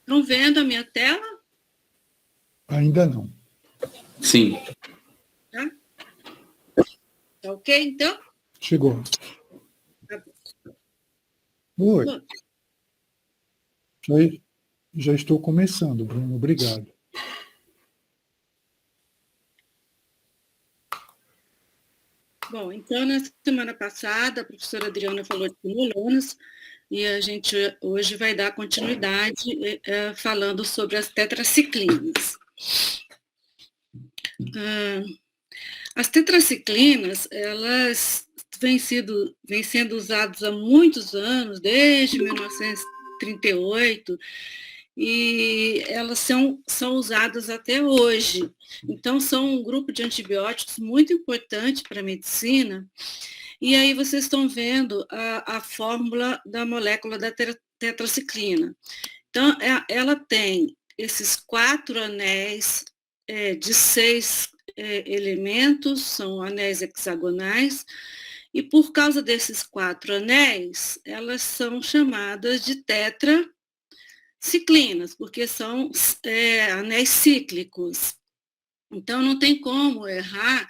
Estão vendo a minha tela? Ainda não. Sim. Tá? Tá ok, então? Chegou. Tá Oi. bom. Já estou começando, Bruno. Obrigado. Bom, então, na semana passada, a professora Adriana falou de quinolonas, e a gente hoje vai dar continuidade falando sobre as tetraciclinas. As tetraciclinas, elas vêm sendo usadas há muitos anos, desde 1938, e elas são usadas até hoje. Então, são um grupo de antibióticos muito importante para a medicina. E aí vocês estão vendo a fórmula da molécula da tetraciclina. Então, ela tem esses 4 anéis de 6 elementos, são anéis hexagonais, e por causa desses 4 anéis, elas são chamadas de tetraciclinas, porque são anéis cíclicos. Então, não tem como errar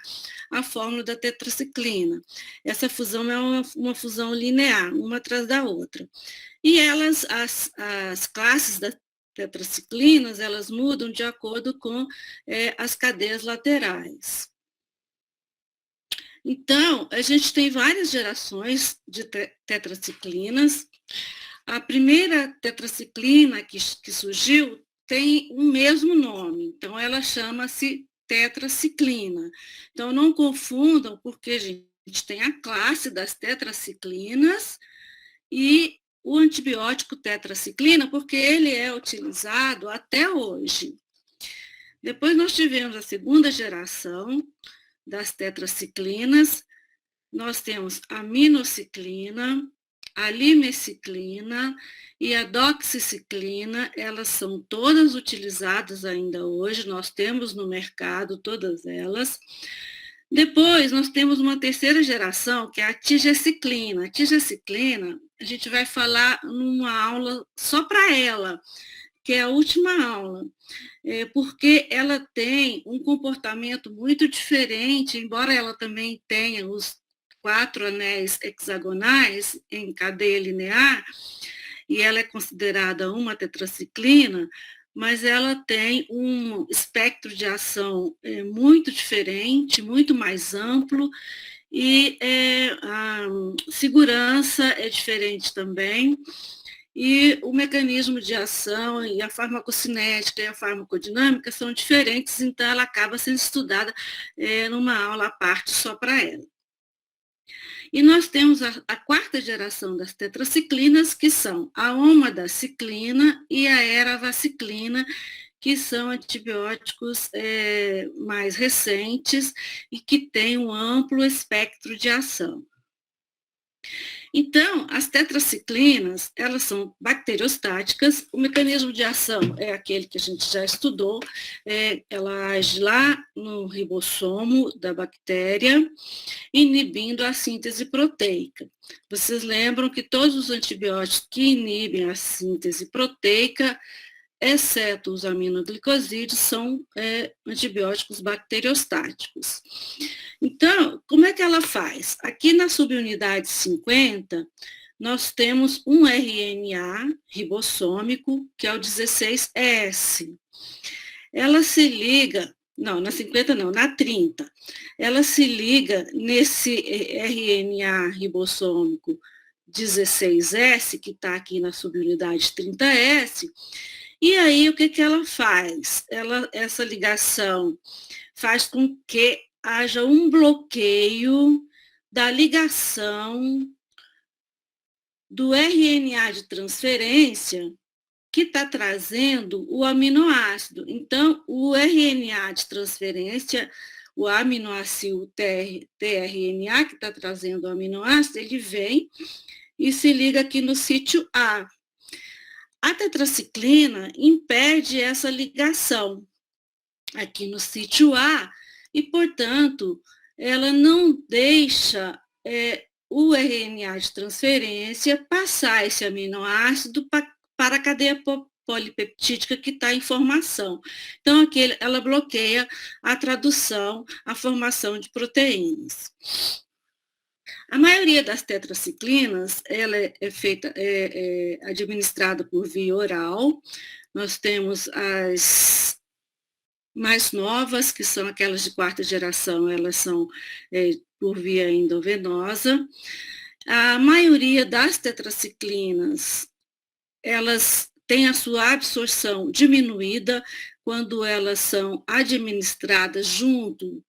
a fórmula da tetraciclina. Essa fusão é uma fusão linear, uma atrás da outra. E elas, as classes das tetraciclinas, elas mudam de acordo com as cadeias laterais. Então, a gente tem várias gerações de tetraciclinas. A primeira tetraciclina que surgiu tem o mesmo nome, então ela chama-se tetraciclina. Então, não confundam, porque a gente tem a classe das tetraciclinas e o antibiótico tetraciclina, porque ele é utilizado até hoje. Depois nós tivemos a segunda geração das tetraciclinas, nós temos a minociclina, a limeciclina e a doxiciclina, elas são todas utilizadas ainda hoje, nós temos no mercado todas elas. Depois, nós temos uma terceira geração, que é a tigeciclina. A tigeciclina, a gente vai falar numa aula só para ela, que é a última aula, porque ela tem um comportamento muito diferente, embora ela também tenha os 4 anéis hexagonais em cadeia linear, e ela é considerada uma tetraciclina, mas ela tem um espectro de ação muito diferente, muito mais amplo, e a segurança é diferente também, e o mecanismo de ação e a farmacocinética e a farmacodinâmica são diferentes, então ela acaba sendo estudada numa aula à parte só para ela. E nós temos a quarta geração das tetraciclinas, que são a omadaciclina e a eravaciclina, que são antibióticos mais recentes e que têm um amplo espectro de ação. Então, as tetraciclinas, elas são bacteriostáticas, o mecanismo de ação é aquele que a gente já estudou, ela age lá no ribossomo da bactéria, inibindo a síntese proteica. Vocês lembram que todos os antibióticos que inibem a síntese proteica, exceto os aminoglicosídeos, são antibióticos bacteriostáticos. Então, como é que ela faz? Aqui na subunidade 50, nós temos um RNA ribossômico, que é o 16S. Ela se liga, não, na 50 não, na 30. Ela se liga nesse RNA ribossômico 16S, que está aqui na subunidade 30S, e aí o que ela faz? Essa ligação faz com que haja um bloqueio da ligação do RNA de transferência que está trazendo o aminoácido. Então, o RNA de transferência, o aminoácido tRNA, que está trazendo o aminoácido, ele vem e se liga aqui no sítio A. A tetraciclina impede essa ligação aqui no sítio A e, portanto, ela não deixa o RNA de transferência passar esse aminoácido para a cadeia polipeptídica que está em formação. Então, aqui ela bloqueia a tradução, a formação de proteínas. A maioria das tetraciclinas, ela é feita, administrada por via oral. Nós temos as mais novas, que são aquelas de quarta geração, elas são por via endovenosa. A maioria das tetraciclinas, elas têm a sua absorção diminuída quando elas são administradas junto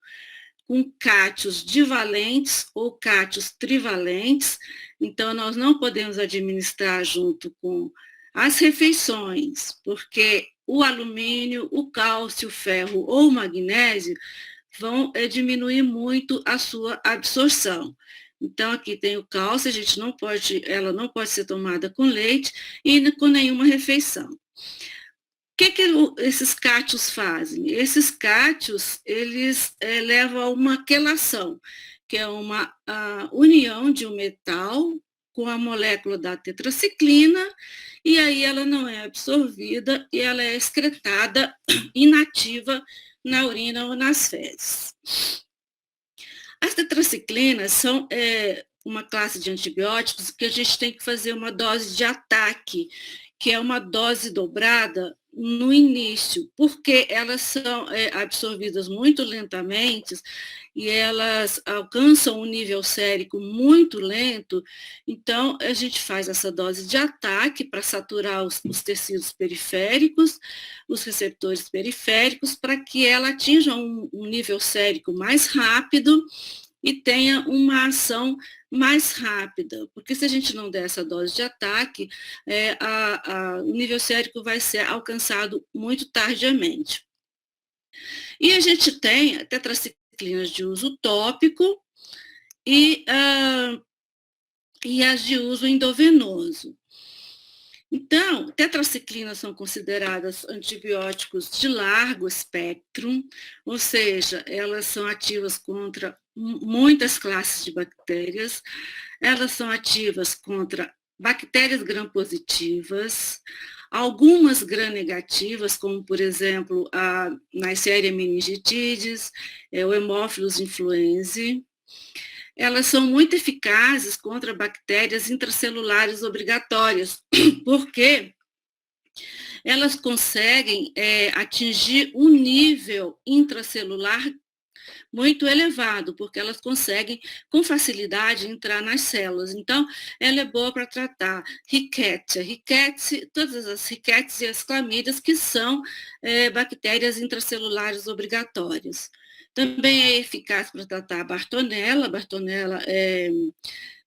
com cátions divalentes ou cátions trivalentes. Então, nós não podemos administrar junto com as refeições, porque o alumínio, o cálcio, o ferro ou o magnésio vão diminuir muito a sua absorção. Então, aqui tem o cálcio, ela não pode ser tomada com leite e com nenhuma refeição. O que esses cátions fazem? Esses cátions, eles levam a uma quelação, que é uma união de um metal com a molécula da tetraciclina, e aí ela não é absorvida e ela é excretada inativa na urina ou nas fezes. As tetraciclinas são uma classe de antibióticos que a gente tem que fazer uma dose de ataque, que é uma dose dobrada no início, porque elas são absorvidas muito lentamente e elas alcançam um nível sérico muito lento. Então, a gente faz essa dose de ataque para saturar os tecidos periféricos, os receptores periféricos, para que ela atinja um nível sérico mais rápido e tenha uma ação mais rápida, porque se a gente não der essa dose de ataque, o nível sérico vai ser alcançado muito tardiamente. E a gente tem tetraciclinas de uso tópico e as de uso endovenoso. Então, tetraciclinas são consideradas antibióticos de largo espectro, ou seja, elas são ativas contra muitas classes de bactérias, elas são ativas contra bactérias gram-positivas, algumas gram-negativas, como, por exemplo, a Neisseria meningitidis, o Haemophilus influenzae. Elas são muito eficazes contra bactérias intracelulares obrigatórias, porque elas conseguem atingir um nível intracelular muito elevado, porque elas conseguem com facilidade entrar nas células. Então, ela é boa para tratar Rickettsia, todas as Rickettsia e as clamídias, que são bactérias intracelulares obrigatórias. Também é eficaz para tratar a Bartonella.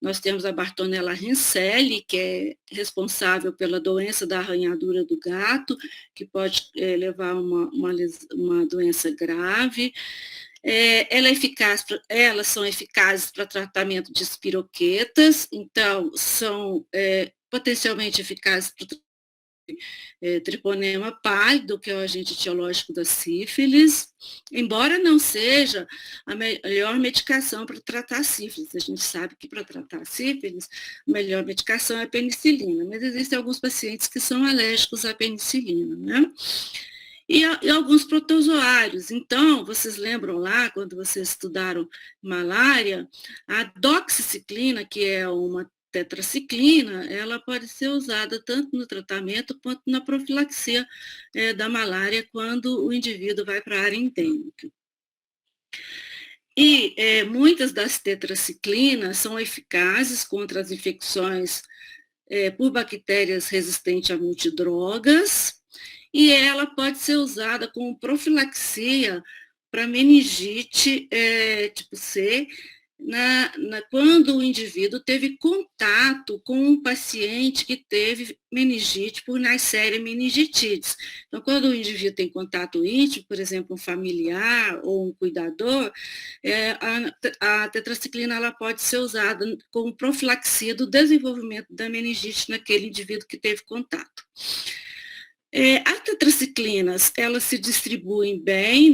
Nós temos a Bartonella renselli, que é responsável pela doença da arranhadura do gato, que pode levar a uma doença grave. Elas são eficazes para tratamento de espiroquetas, então são potencialmente eficazes para triponema pálido, que é o agente etiológico da sífilis, embora não seja a melhor medicação para tratar a sífilis. A gente sabe que para tratar a sífilis, a melhor medicação é a penicilina, mas existem alguns pacientes que são alérgicos à penicilina, né? E alguns protozoários. Então, vocês lembram lá, quando vocês estudaram malária, a doxiciclina, que é uma tetraciclina, ela pode ser usada tanto no tratamento quanto na profilaxia da malária, quando o indivíduo vai para a área endêmica. E muitas das tetraciclinas são eficazes contra as infecções por bactérias resistentes a multidrogas, e ela pode ser usada como profilaxia para meningite tipo C, quando o indivíduo teve contato com um paciente que teve meningite por Neisseria meningitidis. Então, quando o indivíduo tem contato íntimo, por exemplo, um familiar ou um cuidador, a tetraciclina ela pode ser usada como profilaxia do desenvolvimento da meningite naquele indivíduo que teve contato. As tetraciclinas, elas se distribuem bem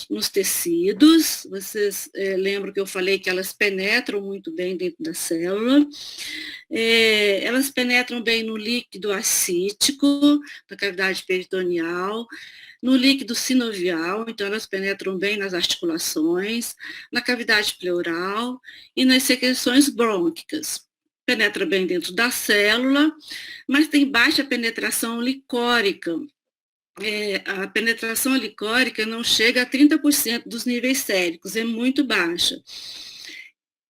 nos tecidos. Vocês lembram que eu falei que elas penetram muito bem dentro da célula. Elas penetram bem no líquido ascítico, da cavidade peritoneal, no líquido sinovial, então elas penetram bem nas articulações, na cavidade pleural e nas secreções brônquicas. Penetra bem dentro da célula, mas tem baixa penetração licórica. A penetração licórica não chega a 30% dos níveis séricos, é muito baixa.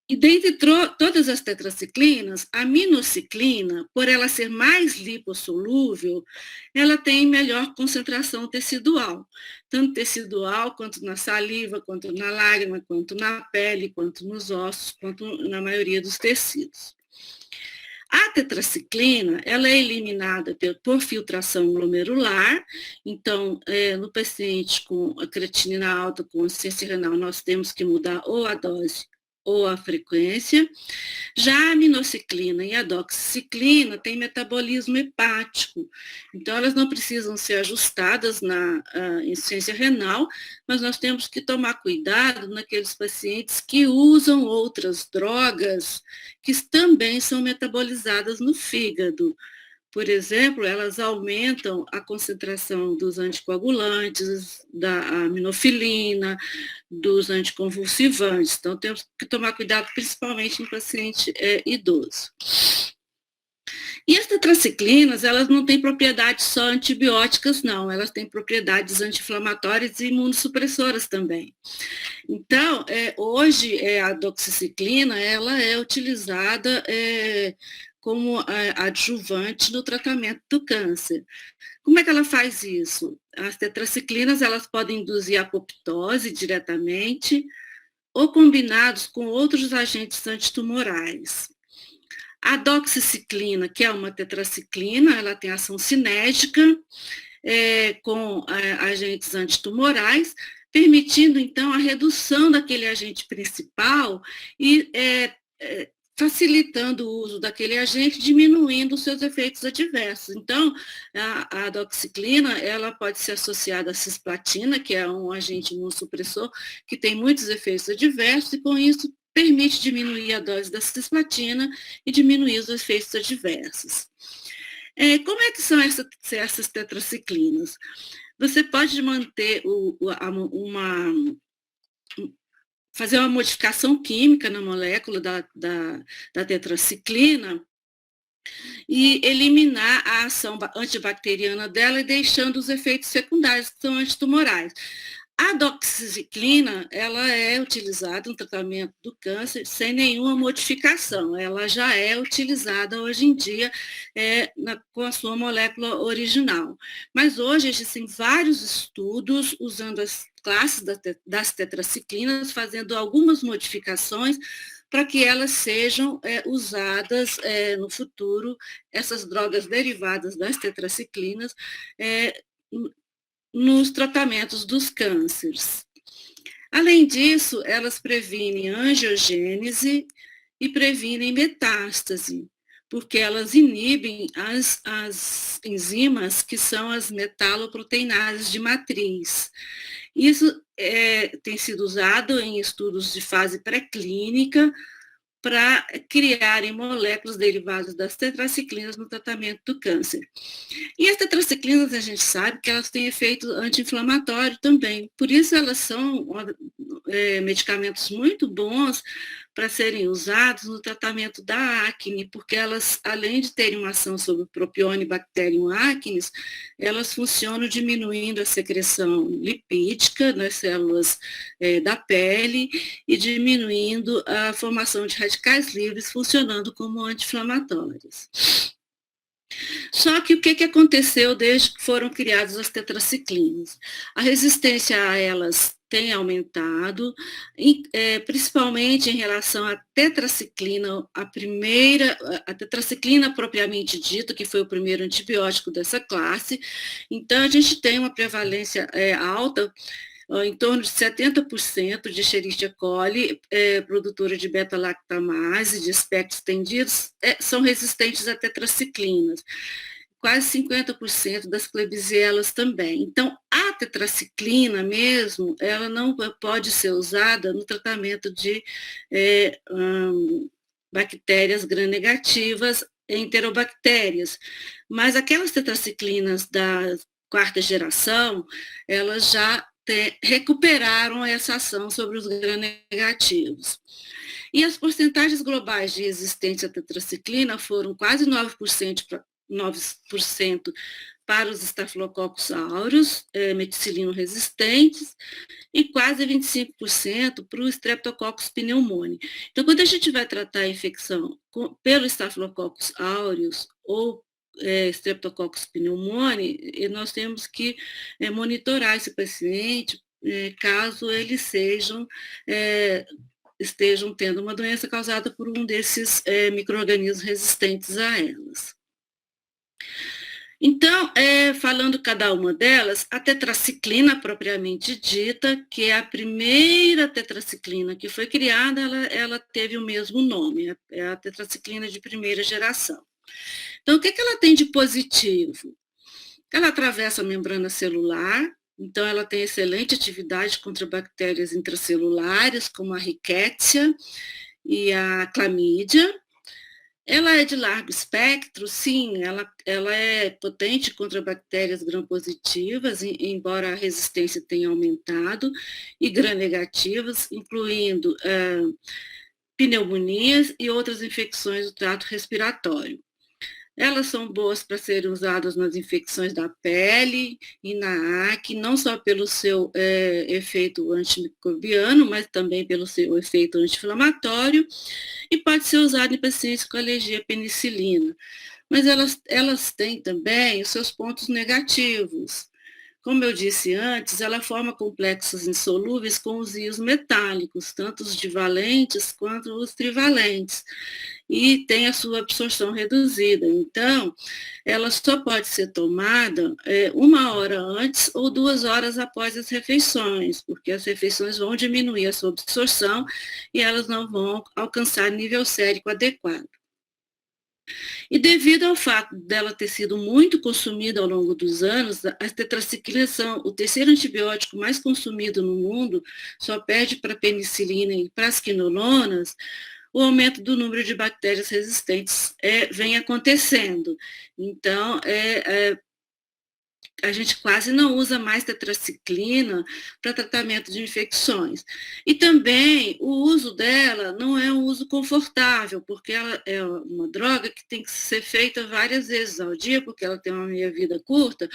E dentre todas as tetraciclinas, a minociclina, por ela ser mais lipossolúvel, ela tem melhor concentração tecidual, tanto tecidual quanto na saliva, quanto na lágrima, quanto na pele, quanto nos ossos, quanto na maioria dos tecidos. A tetraciclina, ela é eliminada por filtração glomerular, então, no paciente com a creatinina alta, com insuficiência renal, nós temos que mudar ou a dose ou a frequência. Já a minociclina e a doxiciclina têm metabolismo hepático, então elas não precisam ser ajustadas na insuficiência renal, mas nós temos que tomar cuidado naqueles pacientes que usam outras drogas que também são metabolizadas no fígado. Por exemplo, elas aumentam a concentração dos anticoagulantes, da aminofilina, dos anticonvulsivantes. Então, temos que tomar cuidado, principalmente em paciente idoso. E as tetraciclinas, elas não têm propriedades só antibióticas, não. Elas têm propriedades anti-inflamatórias e imunossupressoras também. Então, hoje, a doxiciclina, ela é utilizada como adjuvante no tratamento do câncer. Como é que ela faz isso? As tetraciclinas, elas podem induzir apoptose diretamente ou combinados com outros agentes antitumorais. A doxiciclina, que é uma tetraciclina, ela tem ação cinética com agentes antitumorais, permitindo, então, a redução daquele agente principal e facilitando o uso daquele agente, diminuindo os seus efeitos adversos. Então, a doxiciclina, ela pode ser associada à cisplatina, que é um agente imunossupressor, que tem muitos efeitos adversos, e com isso permite diminuir a dose da cisplatina e diminuir os efeitos adversos. Como é que são essas tetraciclinas? Você pode manter fazer uma modificação química na molécula da tetraciclina e eliminar a ação antibacteriana dela e deixando os efeitos secundários, que são antitumorais. A doxiciclina, ela é utilizada no tratamento do câncer sem nenhuma modificação. Ela já é utilizada hoje em dia com a sua molécula original. Mas hoje existem vários estudos usando as classes das tetraciclinas, fazendo algumas modificações para que elas sejam usadas no futuro, essas drogas derivadas das tetraciclinas, nos tratamentos dos cânceres. Além disso, elas previnem angiogênese e previnem metástase, porque elas inibem as enzimas que são as metaloproteinases de matriz. Isso tem sido usado em estudos de fase pré-clínica para criarem moléculas derivadas das tetraciclinas no tratamento do câncer. E as tetraciclinas, a gente sabe que elas têm efeito anti-inflamatório também, por isso elas são medicamentos muito bons para serem usados no tratamento da acne, porque elas, além de terem uma ação sobre o Propionibacterium acnes, elas funcionam diminuindo a secreção lipídica nas células da pele e diminuindo a formação de radicais livres, funcionando como anti-inflamatórios. Só que o que aconteceu desde que foram criadas as tetraciclinas? A resistência a elas tem aumentado, principalmente em relação à tetraciclina, a tetraciclina propriamente dita, que foi o primeiro antibiótico dessa classe. Então, a gente tem uma prevalência alta, em torno de 70% de Escherichia coli, produtora de beta-lactamase, de espectros tendidos, são resistentes a tetraciclinas. quase 50% das Klebsiellas também. Então, a tetraciclina mesmo, ela não pode ser usada no tratamento de bactérias gram-negativas, enterobactérias, mas aquelas tetraciclinas da quarta geração, elas já recuperaram essa ação sobre os gram-negativos. E as porcentagens globais de resistência à tetraciclina foram quase 9% para os estafilococcus aureus, meticilino resistentes, e quase 25% para o Streptococcus pneumoniae. Então, quando a gente vai tratar a infecção pelo Staphylococcus aureus ou Streptococcus pneumoniae, nós temos que monitorar esse paciente caso eles estejam tendo uma doença causada por um desses micro-organismos resistentes a elas. Então, falando cada uma delas, a tetraciclina propriamente dita, que é a primeira tetraciclina que foi criada, ela teve o mesmo nome, é a tetraciclina de primeira geração. Então, o que ela tem de positivo? Ela atravessa a membrana celular, então ela tem excelente atividade contra bactérias intracelulares, como a Rickettsia e a Clamídia. Ela é de largo espectro, sim, ela é potente contra bactérias gram-positivas, embora a resistência tenha aumentado, e gram-negativas, incluindo pneumonias e outras infecções do trato respiratório. Elas são boas para serem usadas nas infecções da pele e na acne, não só pelo seu efeito antimicrobiano, mas também pelo seu efeito anti-inflamatório, e pode ser usado em pacientes com alergia à penicilina. Mas elas têm também os seus pontos negativos. Como eu disse antes, ela forma complexos insolúveis com os íons metálicos, tanto os divalentes quanto os trivalentes, e tem a sua absorção reduzida. Então, ela só pode ser tomada 1 hora antes ou 2 horas após as refeições, porque as refeições vão diminuir a sua absorção e elas não vão alcançar nível sérico adequado. E devido ao fato dela ter sido muito consumida ao longo dos anos, as tetraciclinas são o terceiro antibiótico mais consumido no mundo, só perde para a penicilina e para as quinolonas. O aumento do número de bactérias resistentes vem acontecendo. Então, a gente quase não usa mais tetraciclina para tratamento de infecções. E também o uso dela não é um uso confortável, porque ela é uma droga que tem que ser feita várias vezes ao dia, porque ela tem uma meia-vida curta,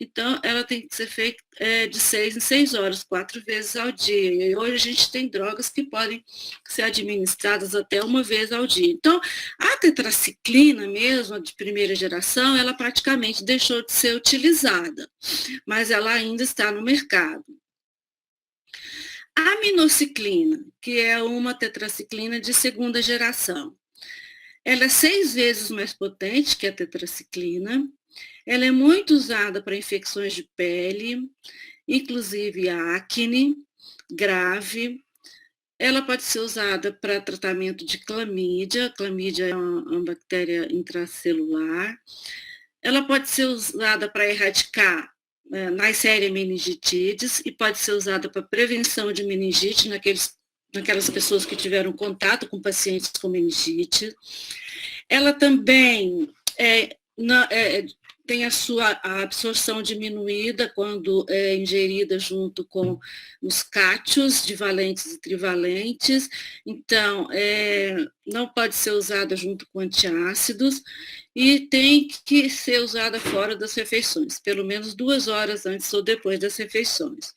então ela tem que ser feita de 6 em 6 horas, 4 vezes ao dia. E hoje a gente tem drogas que podem ser administradas até 1 vez ao dia. Então, a tetraciclina mesmo, de primeira geração, ela praticamente deixou de ser utilizada, mas ela ainda está no mercado. A minociclina, que é uma tetraciclina de segunda geração, ela é 6 vezes mais potente que a tetraciclina, ela é muito usada para infecções de pele, inclusive a acne grave. Ela pode ser usada para tratamento de clamídia. Clamídia é uma bactéria intracelular. Ela pode ser usada para erradicar Neisseria meningitidis e pode ser usada para prevenção de meningite naquelas pessoas que tiveram contato com pacientes com meningite. Ela também tem a sua absorção diminuída quando é ingerida junto com os cátios divalentes e trivalentes, então não pode ser usada junto com antiácidos e tem que ser usada fora das refeições, pelo menos 2 horas antes ou depois das refeições.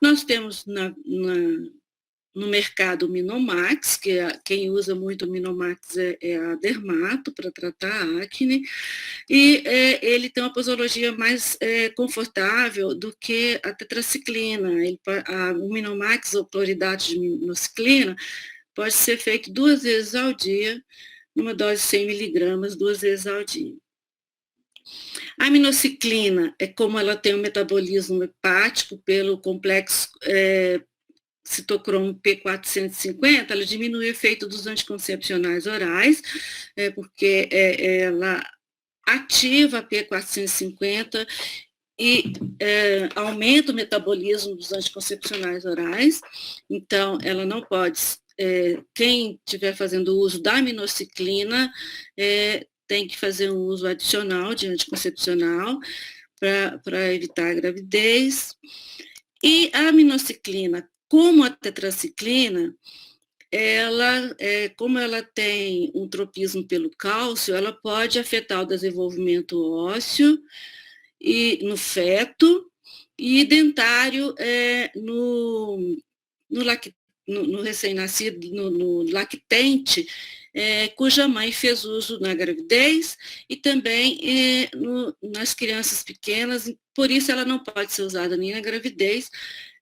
Nós temos no mercado o Minomax, que quem usa muito o Minomax é a Dermato para tratar a acne, e ele tem uma posologia mais confortável do que a tetraciclina. O Minomax, ou cloridato de minociclina, pode ser feito 2 vezes ao dia, numa dose de 100 miligramas, 2 vezes ao dia. A minociclina, como ela tem um metabolismo hepático pelo complexo citocromo P450, ela diminui o efeito dos anticoncepcionais orais, porque ela ativa a P450 e aumenta o metabolismo dos anticoncepcionais orais. Então, ela não pode, quem estiver fazendo uso da aminociclina, tem que fazer um uso adicional de anticoncepcional para evitar a gravidez. E a aminociclina, como a tetraciclina, como ela tem um tropismo pelo cálcio, ela pode afetar o desenvolvimento ósseo e no feto e dentário no recém-nascido, no lactente, cuja mãe fez uso na gravidez e também nas crianças pequenas, por isso ela não pode ser usada nem na gravidez,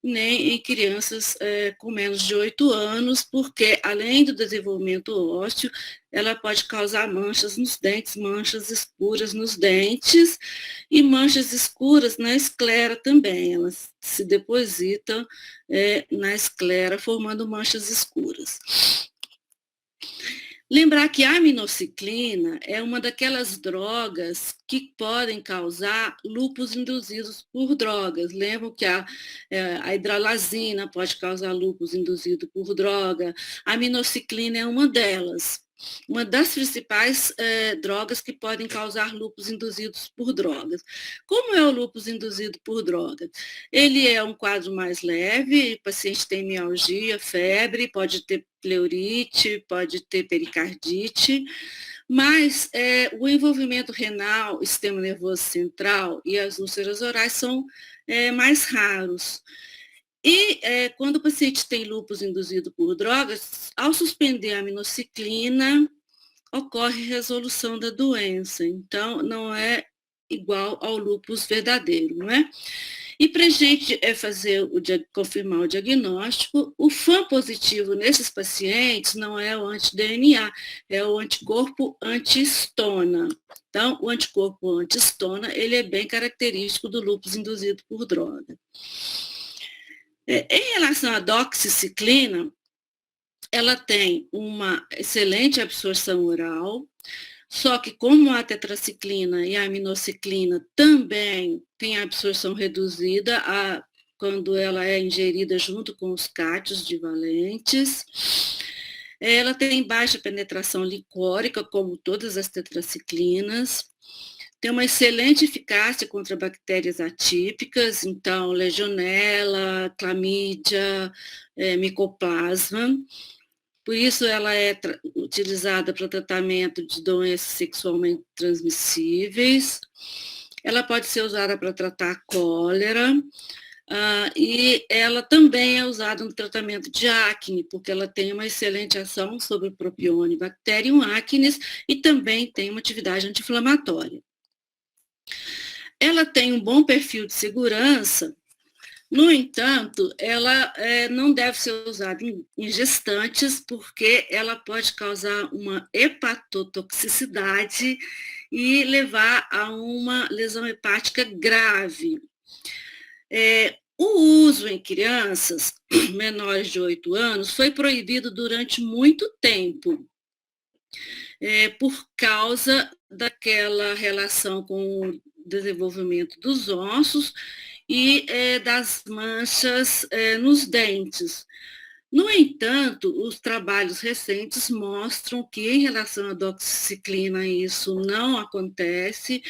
nem em crianças com menos de 8 anos, porque além do desenvolvimento ósseo, ela pode causar manchas nos dentes, manchas escuras nos dentes e manchas escuras na esclera também. Elas se depositam na esclera, formando manchas escuras. Lembrar que a aminociclina é uma daquelas drogas que podem causar lúpus induzidos por drogas. Lembram que a hidralazina pode causar lúpus induzido por droga. A aminociclina é uma delas. Uma das principais drogas que podem causar lúpus induzidos por drogas. Como é o lúpus induzido por drogas? Ele é um quadro mais leve, o paciente tem mialgia, febre, pode ter pleurite, pode ter pericardite, mas o envolvimento renal, sistema nervoso central e as úlceras orais são mais raros. E quando o paciente tem lúpus induzido por drogas, ao suspender a aminociclina, ocorre resolução da doença. Então, não é igual ao lúpus verdadeiro, não é? E para a gente confirmar o diagnóstico, o FAM positivo nesses pacientes não é o anti-DNA, é o anticorpo anti-estona. Então, o anticorpo anti-estona, ele é bem característico do lúpus induzido por droga. Em relação à doxiciclina, ela tem uma excelente absorção oral, só que como a tetraciclina e a aminociclina também têm a absorção reduzida quando ela é ingerida junto com os cátions divalentes, ela tem baixa penetração licórica, como todas as tetraciclinas, tem uma excelente eficácia contra bactérias atípicas, então legionela, clamídia, micoplasma. Por isso ela é utilizada para tratamento de doenças sexualmente transmissíveis. Ela pode ser usada para tratar cólera, e ela também é usada no tratamento de acne, porque ela tem uma excelente ação sobre o Propionibacterium bacterium acnes e também tem uma atividade anti-inflamatória. Ela tem um bom perfil de segurança, no entanto, ela não deve ser usada em gestantes, porque ela pode causar uma hepatotoxicidade e levar a uma lesão hepática grave. O uso em crianças menores de 8 anos foi proibido durante muito tempo, por causa daquela relação com o desenvolvimento dos ossos e das manchas nos dentes. No entanto, os trabalhos recentes mostram que, em relação à doxiciclina, isso não acontece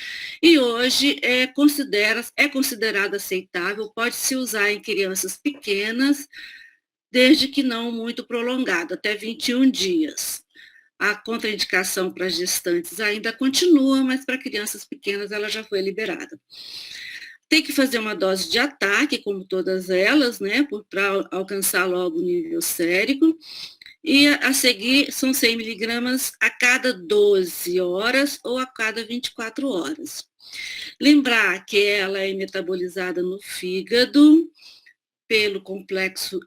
e hoje é considerado aceitável, pode-se usar em crianças pequenas, desde que não muito prolongado, até 21 dias. A contraindicação para gestantes ainda continua, mas para crianças pequenas ela já foi liberada. Tem que fazer uma dose de ataque, como todas elas, né, para alcançar logo o nível sérico. E a seguir são 100 miligramas a cada 12 horas ou a cada 24 horas. Lembrar que ela é metabolizada no fígado pelo complexo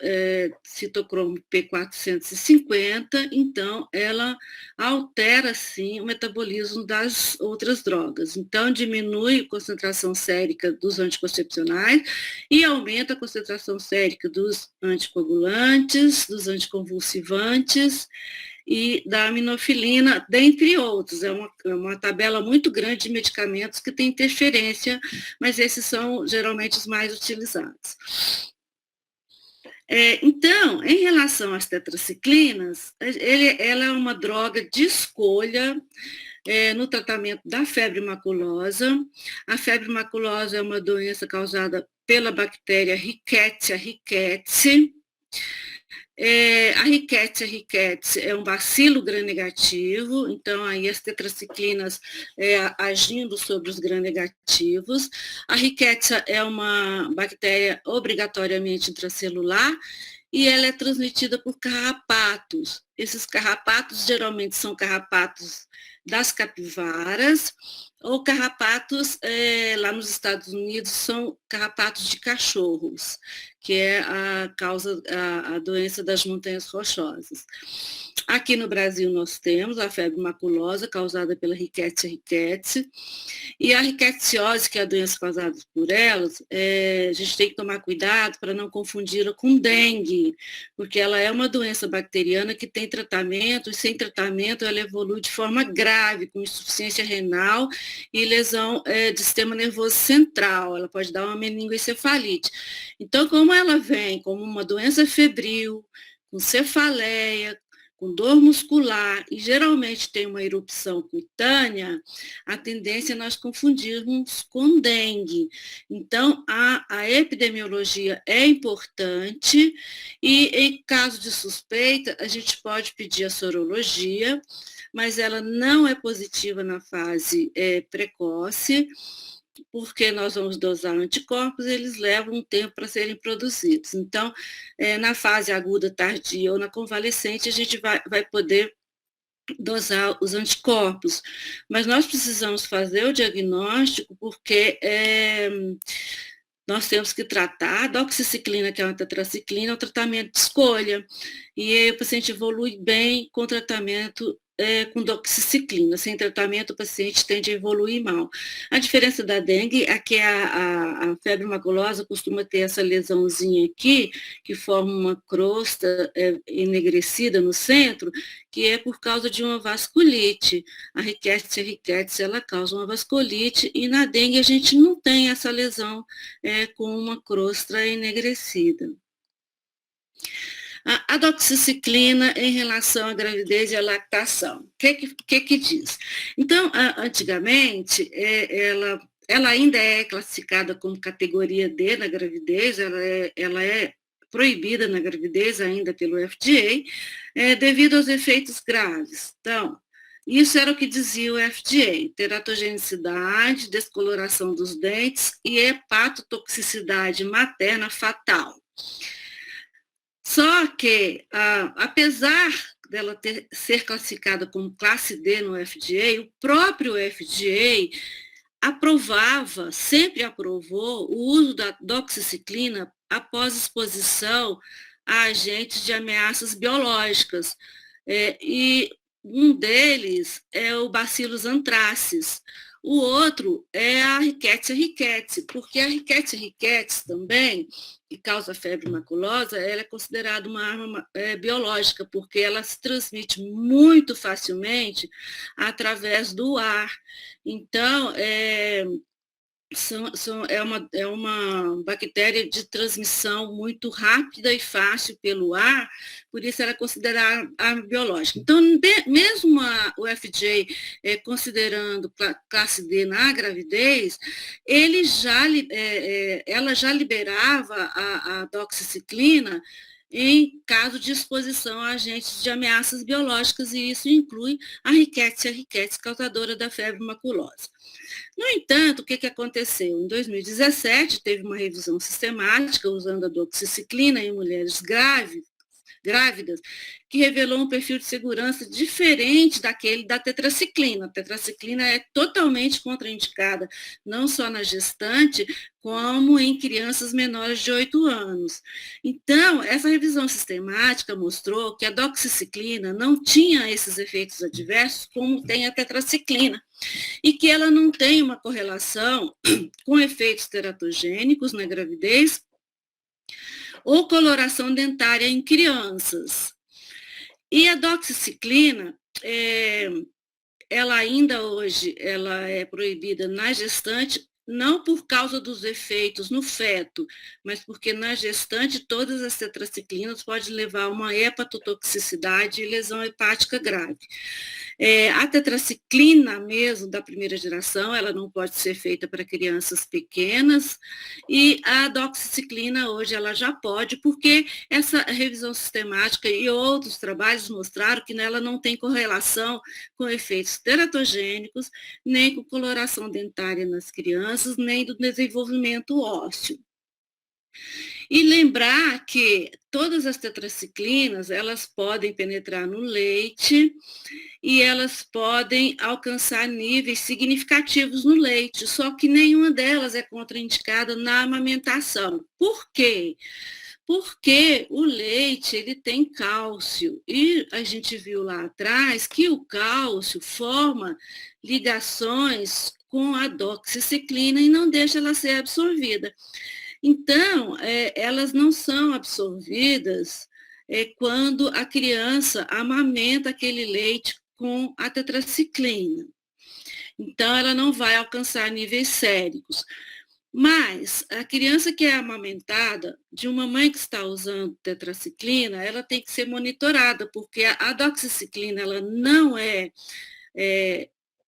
citocromo P450, então ela altera, sim, o metabolismo das outras drogas. Então, diminui a concentração sérica dos anticoncepcionais e aumenta a concentração sérica dos anticoagulantes, dos anticonvulsivantes e da aminofilina, dentre outros. É uma tabela muito grande de medicamentos que tem interferência, mas esses são geralmente os mais utilizados. Então, em relação às tetraciclinas, ela é uma droga de escolha no tratamento da febre maculosa. A febre maculosa é uma doença causada pela bactéria Rickettsia rickettsii. A Rickettsia é um bacilo gram-negativo, então aí as tetraciclinas agindo sobre os gram-negativos. A Rickettsia é uma bactéria obrigatoriamente intracelular e ela é transmitida por carrapatos. Esses carrapatos geralmente são carrapatos das capivaras, ou carrapatos, lá nos Estados Unidos, são carrapatos de cachorros, que é a doença das montanhas rochosas. Aqui no Brasil nós temos a febre maculosa, causada pela Rickettsia rickettsii, e a rickettsiosi, que é a doença causada por elas, a gente tem que tomar cuidado para não confundi-la com dengue, porque ela é uma doença bacteriana que tem tratamento, e sem tratamento ela evolui de forma grave, com insuficiência renal e lesão do sistema nervoso central, ela pode dar uma meningoencefalite. Então, como ela vem como uma doença febril, com cefaleia, com dor muscular e geralmente tem uma erupção cutânea, a tendência é nós confundirmos com dengue. Então, a epidemiologia é importante e, em caso de suspeita, a gente pode pedir a sorologia, mas ela não é positiva na fase precoce, porque nós vamos dosar anticorpos, eles levam um tempo para serem produzidos. Então, na fase aguda, tardia ou na convalescente, a gente vai poder dosar os anticorpos. Mas nós precisamos fazer o diagnóstico porque nós temos que tratar a doxiciclina, que é uma tetraciclina, é um tratamento de escolha. E aí o paciente evolui bem com tratamento com doxiciclina. Sem tratamento, o paciente tende a evoluir mal. A diferença da dengue é que a febre maculosa costuma ter essa lesãozinha aqui, que forma uma crosta enegrecida no centro, que é por causa de uma vasculite. A Rickettsia rickettsii, ela causa uma vasculite, e na dengue a gente não tem essa lesão com uma crosta enegrecida. A doxiciclina em relação à gravidez e à lactação. O que diz? Então, antigamente, ela ainda é classificada como categoria D na gravidez, ela é proibida na gravidez ainda pelo FDA, devido aos efeitos graves. Então, isso era o que dizia o FDA: teratogenicidade, descoloração dos dentes e hepatotoxicidade materna fatal. Só que, apesar dela ser classificada como classe D no FDA, o próprio FDA sempre aprovou o uso da doxiciclina após exposição a agentes de ameaças biológicas. E um deles é o Bacillus anthracis. O outro é a Rickettsia rickettsii, porque a Rickettsia rickettsii também, que causa febre maculosa, ela é considerada uma arma biológica, porque ela se transmite muito facilmente através do ar. Então, é uma bactéria de transmissão muito rápida e fácil pelo ar, por isso ela é considerada arma biológica. Então, mesmo o FDA considerando classe D na gravidez, ela já liberava a doxiciclina em caso de exposição a agentes de ameaças biológicas, e isso inclui a Rickettsia rickettsii, causadora da febre maculosa. No entanto, o que aconteceu? Em 2017, teve uma revisão sistemática usando a doxiciclina em mulheres grávidas, grávidas, que revelou um perfil de segurança diferente daquele da tetraciclina. A tetraciclina é totalmente contraindicada, não só na gestante, como em crianças menores de 8 anos. Então, essa revisão sistemática mostrou que a doxiciclina não tinha esses efeitos adversos como tem a tetraciclina, e que ela não tem uma correlação com efeitos teratogênicos na gravidez ou coloração dentária em crianças. E a doxiciclina, ela ainda hoje ela é proibida na gestante, não por causa dos efeitos no feto, mas porque na gestante todas as tetraciclinas podem levar a uma hepatotoxicidade e lesão hepática grave. A tetraciclina mesmo, da primeira geração, ela não pode ser feita para crianças pequenas, e a doxiciclina hoje ela já pode, porque essa revisão sistemática e outros trabalhos mostraram que ela não tem correlação com efeitos teratogênicos, nem com coloração dentária nas crianças, nem do desenvolvimento ósseo. E lembrar que todas as tetraciclinas, elas podem penetrar no leite e elas podem alcançar níveis significativos no leite, só que nenhuma delas é contraindicada na amamentação. Por quê? Porque o leite, ele tem cálcio, e a gente viu lá atrás que o cálcio forma ligações com a doxiciclina e não deixa ela ser absorvida. Então, elas não são absorvidas quando a criança amamenta aquele leite com a tetraciclina. Então, ela não vai alcançar níveis séricos. Mas a criança que é amamentada de uma mãe que está usando tetraciclina, ela tem que ser monitorada, porque a doxiciclina ela não é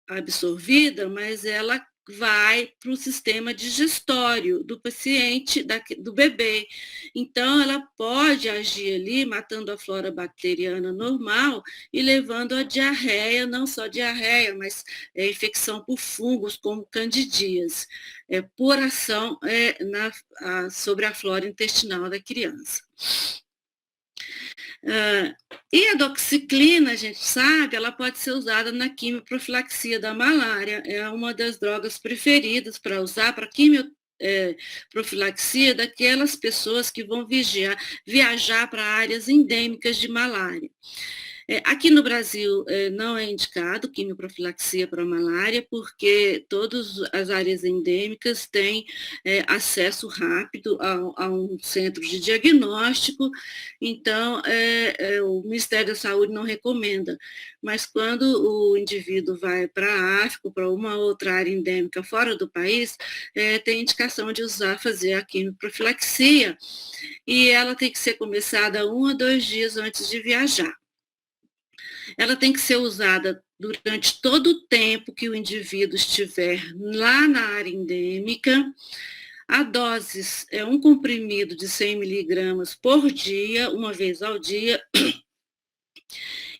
absorvida, mas ela vai para o sistema digestório do paciente, do bebê. Então, ela pode agir ali, matando a flora bacteriana normal e levando a diarreia, não só diarreia, mas infecção por fungos, como candidíase, por ação sobre a flora intestinal da criança. E a doxiciclina, a gente sabe, ela pode ser usada na quimioprofilaxia da malária, é uma das drogas preferidas para usar para quimioprofilaxia daquelas pessoas que vão viajar para áreas endêmicas de malária. Aqui no Brasil não é indicado quimioprofilaxia para malária, porque todas as áreas endêmicas têm acesso rápido a um centro de diagnóstico, então o Ministério da Saúde não recomenda. Mas quando o indivíduo vai para a África, para uma outra área endêmica fora do país, tem indicação de fazer a quimioprofilaxia, e ela tem que ser começada 1 a 2 dias antes de viajar. Ela tem que ser usada durante todo o tempo que o indivíduo estiver lá na área endêmica. A dose é um comprimido de 100 miligramas por dia, uma vez ao dia.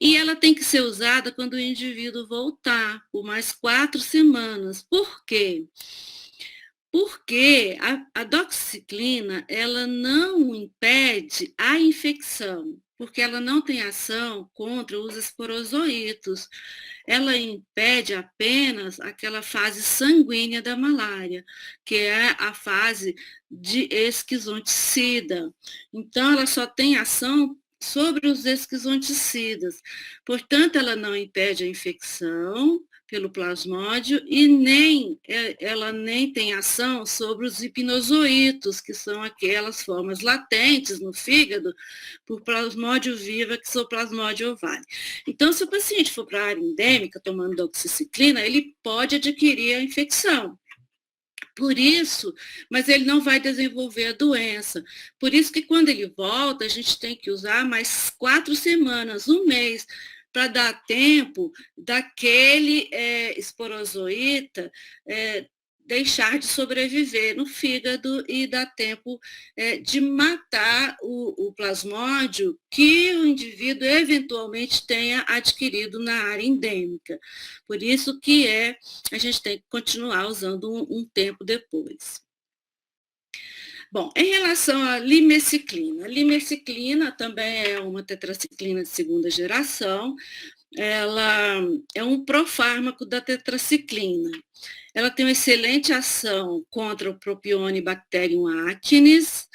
E ela tem que ser usada quando o indivíduo voltar, por mais 4 semanas. Por quê? Porque a doxiciclina, ela não impede a infecção, porque ela não tem ação contra os esporozoítos. Ela impede apenas aquela fase sanguínea da malária, que é a fase de esquizonticidas. Então, ela só tem ação sobre os esquizonticidas. Portanto, ela não impede a infecção pelo plasmódio e ela nem tem ação sobre os hipnozoítos, que são aquelas formas latentes no fígado por plasmódio viva, que são plasmódio ovário. Então, se o paciente for para a área endêmica tomando doxiciclina, ele pode adquirir a infecção. Por isso, mas ele não vai desenvolver a doença. Por isso que quando ele volta, a gente tem que usar mais 4 semanas, 1 mês, para dar tempo daquele esporozoíta deixar de sobreviver no fígado e dar tempo de matar o plasmódio que o indivíduo eventualmente tenha adquirido na área endêmica. Por isso que a gente tem que continuar usando um tempo depois. Bom, em relação à limeciclina, a limeciclina também é uma tetraciclina de segunda geração, ela é um profármaco da tetraciclina. Ela tem uma excelente ação contra o Propionibacterium acnes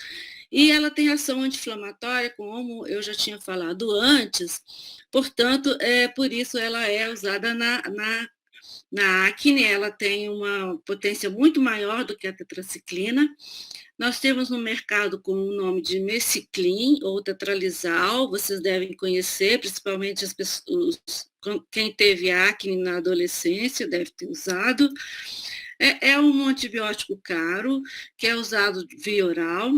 e ela tem ação anti-inflamatória, como eu já tinha falado antes, portanto, por isso ela é usada na acne, ela tem uma potência muito maior do que a tetraciclina. Nós temos no mercado com o nome de Meciclin ou Tetralizal, vocês devem conhecer, principalmente as pessoas, quem teve acne na adolescência deve ter usado. É um antibiótico caro, que é usado via oral,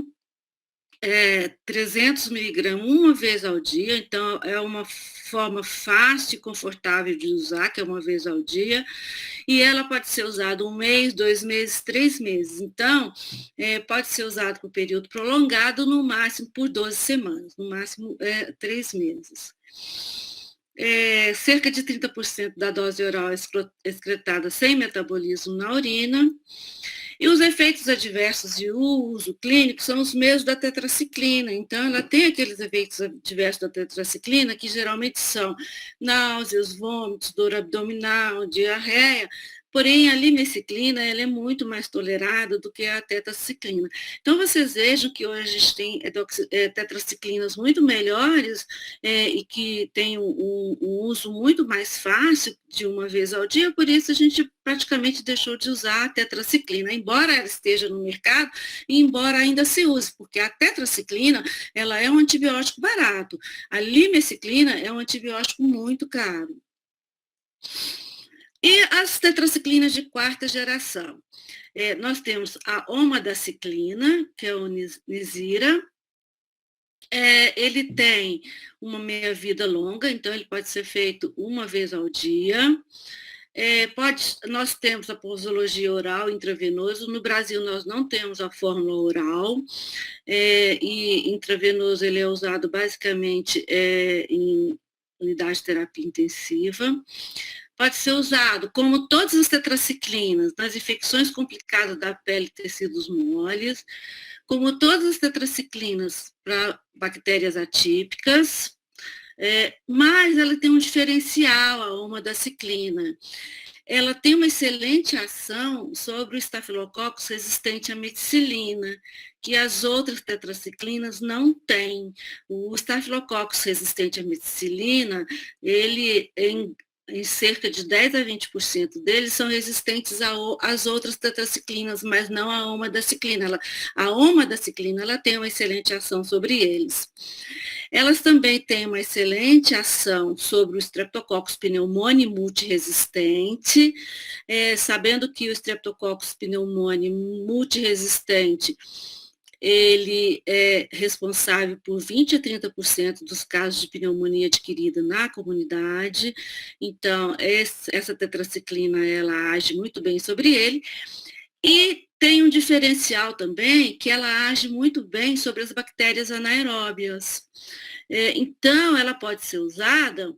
300 miligramas uma vez ao dia, então é uma forma fácil e confortável de usar, que é uma vez ao dia, e ela pode ser usada 1 mês, 2 meses, 3 meses. Então, pode ser usado por período prolongado, no máximo por 12 semanas, no máximo 3 meses. Cerca de 30% da dose oral é excretada sem metabolismo na urina. E os efeitos adversos de uso clínico são os mesmos da tetraciclina. Então, ela tem aqueles efeitos adversos da tetraciclina, que geralmente são náuseas, vômitos, dor abdominal, diarreia. Porém, a limeciclina ela é muito mais tolerada do que a tetraciclina. Então, vocês vejam que hoje a gente tem tetraciclinas muito melhores e que tem um uso muito mais fácil de uma vez ao dia, por isso a gente praticamente deixou de usar a tetraciclina, embora ela esteja no mercado e embora ainda se use, porque a tetraciclina ela é um antibiótico barato, a limeciclina é um antibiótico muito caro. E as tetraciclinas de quarta geração? Nós temos a omadaciclina, que é o Nizira. Ele tem uma meia-vida longa, então ele pode ser feito uma vez ao dia. Nós temos a posologia oral intravenoso. No Brasil, nós não temos a fórmula oral. E intravenoso ele é usado basicamente em unidade de terapia intensiva. Pode ser usado, como todas as tetraciclinas, nas infecções complicadas da pele e tecidos moles, como todas as tetraciclinas para bactérias atípicas, mas ela tem um diferencial, a omadaciclina. Ela tem uma excelente ação sobre o estafilococcus resistente à meticilina, que as outras tetraciclinas não têm. O estafilococcus resistente à meticilina, ele em cerca de 10 a 20% deles são resistentes às outras tetraciclinas, mas não à omadaciclina. A omadaciclina ela tem uma excelente ação sobre eles. Elas também têm uma excelente ação sobre o Streptococcus pneumoniae multiresistente, sabendo que o Streptococcus pneumoniae multiresistente ele é responsável por 20 a 30% dos casos de pneumonia adquirida na comunidade, então essa tetraciclina ela age muito bem sobre ele, e tem um diferencial também, que ela age muito bem sobre as bactérias anaeróbias, então ela pode ser usada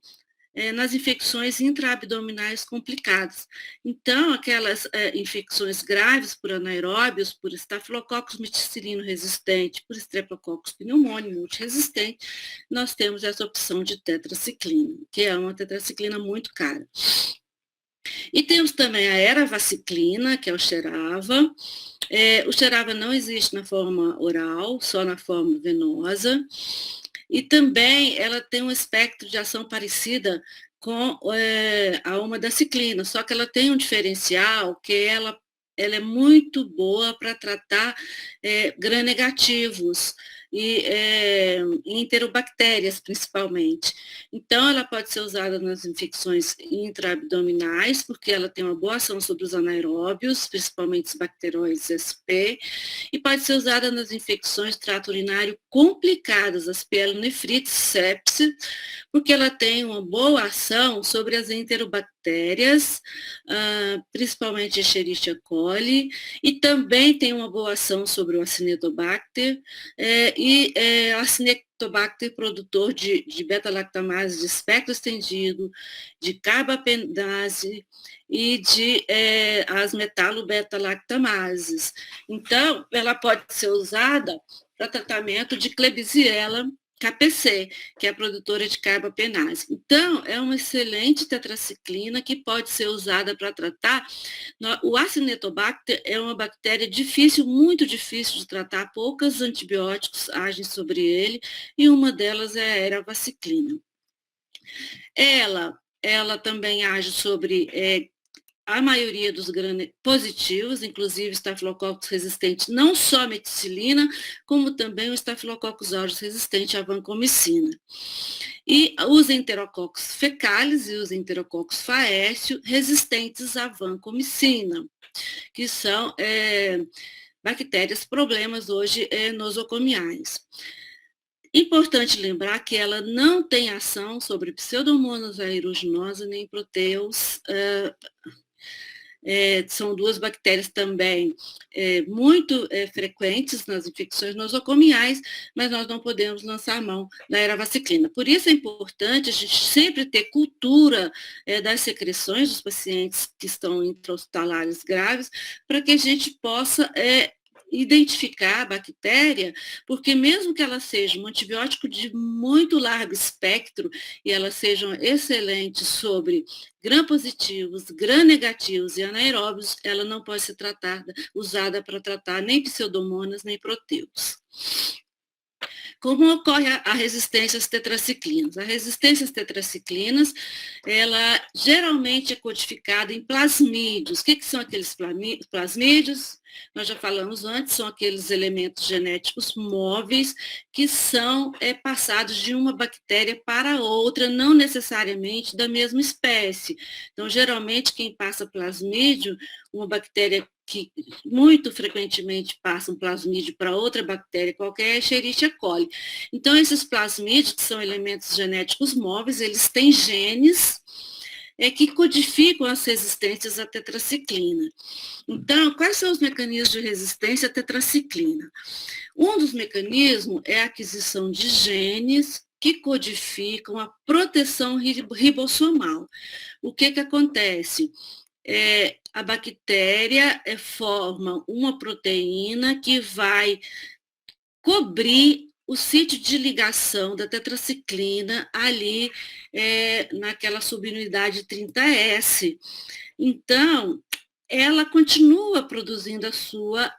nas infecções intraabdominais complicadas. Então, aquelas infecções graves por anaeróbios, por estafilococcus meticilino resistente, por streptococcus pneumoniae multiresistente, nós temos essa opção de tetraciclina, que é uma tetraciclina muito cara. E temos também a eravaciclina, que é o Xerava. O Xerava não existe na forma oral, só na forma venosa. E também ela tem um espectro de ação parecida com a omadaciclina, só que ela tem um diferencial que ela é muito boa para tratar gram-negativos e enterobactérias, principalmente. Então, ela pode ser usada nas infecções intraabdominais, porque ela tem uma boa ação sobre os anaeróbios, principalmente os bacteroides SP, e pode ser usada nas infecções trato urinário complicadas, as pielonefrites, sepsis, porque ela tem uma boa ação sobre as enterobactérias, principalmente Escherichia coli, e também tem uma boa ação sobre o Acinetobacter, e e Acinetobacter produtor de beta-lactamase de espectro estendido, de carbapenase e de as metalobeta-lactamases. Então, ela pode ser usada para tratamento de Klebsiella KPC, que é a produtora de carbapenase. Então, é uma excelente tetraciclina que pode ser usada para tratar. O Acinetobacter é uma bactéria difícil, muito difícil de tratar, poucos antibióticos agem sobre ele, e uma delas é a eravacyclina. Ela também age sobre a maioria dos gram-positivos, inclusive estafilococcus resistente não só à meticilina, como também o estafilococcus aureus resistente à vancomicina. E os enterococcus fecalis e os enterococcus faécio resistentes à vancomicina, que são bactérias problemas hoje nosocomiais. Importante lembrar que ela não tem ação sobre Pseudomonas aeruginosa nem Proteus. São duas bactérias também muito frequentes nas infecções nosocomiais, mas nós não podemos lançar mão da eravacyclina. Por isso é importante a gente sempre ter cultura das secreções dos pacientes que estão intra-hospitalares graves, para que a gente possa identificar a bactéria, porque mesmo que ela seja um antibiótico de muito largo espectro e elas sejam excelentes sobre gram-positivos, gram-negativos e anaeróbios, ela não pode ser usada para tratar nem pseudomonas nem proteus. Como ocorre a resistência às tetraciclinas? A resistência às tetraciclinas, ela geralmente é codificada em plasmídios. O que são aqueles plasmídios? Nós já falamos antes, são aqueles elementos genéticos móveis que são passados de uma bactéria para outra, não necessariamente da mesma espécie. Então, geralmente, quem passa plasmídio, uma bactéria que muito frequentemente passa um plasmídio para outra bactéria qualquer, é Escherichia coli. Então, esses plasmídios, que são elementos genéticos móveis, eles têm genes que codificam as resistências à tetraciclina. Então, quais são os mecanismos de resistência à tetraciclina? Um dos mecanismos é a aquisição de genes que codificam a proteção ribossomal. O que acontece? A bactéria forma uma proteína que vai cobrir o sítio de ligação da tetraciclina ali naquela subunidade 30S. Então, ela continua produzindo a sua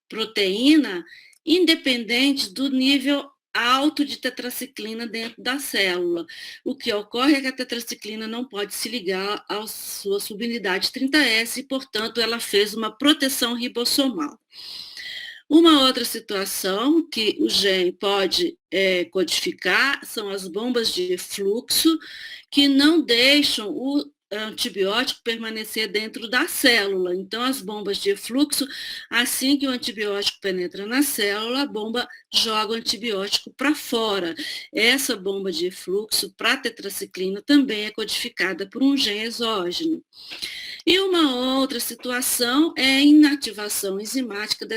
proteína independente do nível alto de tetraciclina dentro da célula. O que ocorre é que a tetraciclina não pode se ligar à sua subunidade 30S e, portanto, ela fez uma proteção ribossomal. Uma outra situação que o gene pode codificar são as bombas de fluxo, que não deixam o antibiótico permanecer dentro da célula. Então, as bombas de fluxo, assim que o antibiótico penetra na célula, a bomba joga o antibiótico para fora. Essa bomba de fluxo para tetraciclina também é codificada por um gene exógeno. E uma outra situação é a inativação enzimática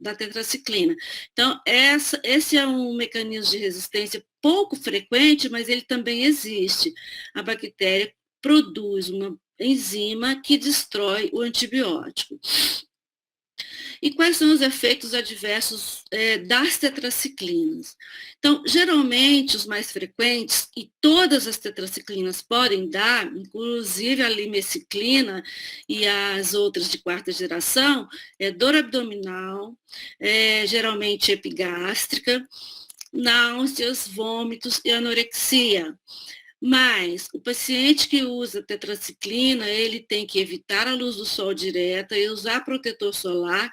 da tetraciclina. Então, esse é um mecanismo de resistência pouco frequente, mas ele também existe. A bactéria produz uma enzima que destrói o antibiótico. E quais são os efeitos adversos das tetraciclinas? Então, geralmente, os mais frequentes, e todas as tetraciclinas podem dar, inclusive a limeciclina e as outras de quarta geração, dor abdominal, geralmente epigástrica, náuseas, vômitos e anorexia. Mas o paciente que usa tetraciclina, ele tem que evitar a luz do sol direta e usar protetor solar,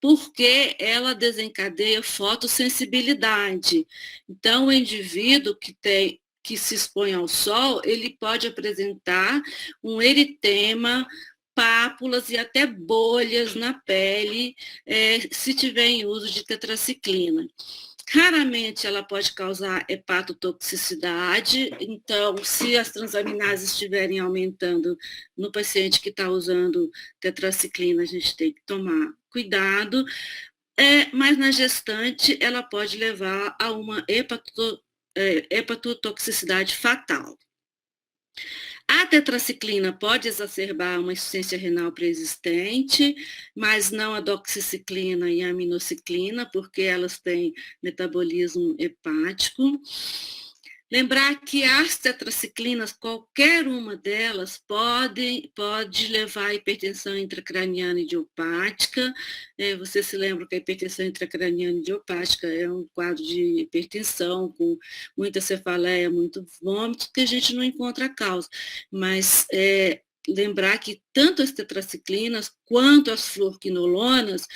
porque ela desencadeia fotossensibilidade. Então, o indivíduo que se expõe ao sol, ele pode apresentar um eritema, pápulas e até bolhas na pele, se tiver em uso de tetraciclina. Raramente ela pode causar hepatotoxicidade, então, se as transaminases estiverem aumentando no paciente que está usando tetraciclina, a gente tem que tomar cuidado. Mas na gestante ela pode levar a uma hepatotoxicidade fatal. A tetraciclina pode exacerbar uma insuficiência renal pré-existente, mas não a doxiciclina e a aminociclina, porque elas têm metabolismo hepático. Lembrar que as tetraciclinas, qualquer uma delas, pode levar à hipertensão intracraniana idiopática. Você se lembra que a hipertensão intracraniana idiopática é um quadro de hipertensão com muita cefaleia, muito vômito, que a gente não encontra a causa. Mas lembrar que tanto as tetraciclinas quanto as fluoroquinolonas